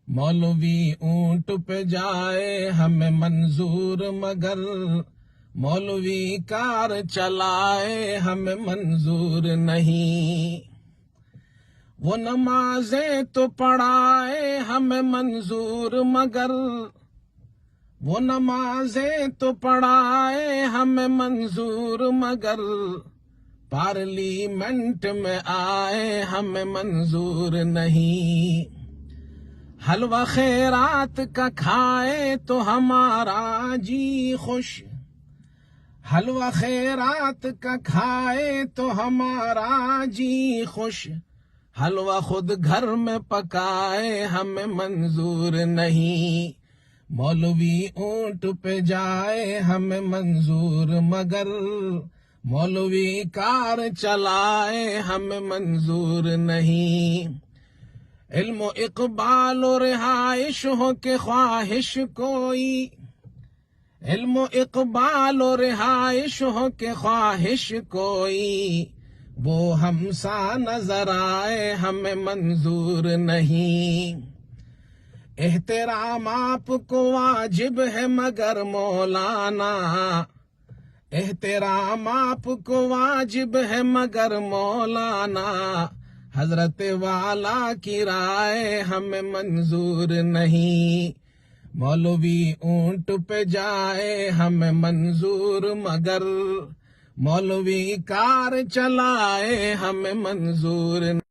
مولوی اونٹ پہ جائے ہمیں منظور مگر مولوی کار چلائے ہمیں منظور نہیں. وہ نمازیں تو پڑھائے ہمیں منظور مگر وہ نمازیں تو پڑھائے ہمیں منظور مگر پارلیمنٹ میں آئے ہمیں منظور نہیں. حلوہ خیرات کا کھائے تو ہمارا جی خوش حلوہ خیرات کا کھائے تو ہمارا جی خوش حلوہ خود گھر میں پکائے ہمیں منظور نہیں. مولوی اونٹ پہ جائے ہمیں منظور مگر مولوی کار چلائے ہمیں منظور نہیں. علم و اقبال و رہائش ہو کے خواہش کوئی علم و اقبال و رہائش ہو کے خواہش کوئی وہ ہم سا نظر آئے ہمیں منظور نہیں. احترام آپ کو واجب ہے مگر مولانا احترام آپ کو واجب ہے مگر مولانا حضرت والا کی رائے ہمیں منظور نہیں. مولوی اونٹ پہ جائے ہمیں منظور مگر مولوی کار چلائے ہمیں منظور نہیں.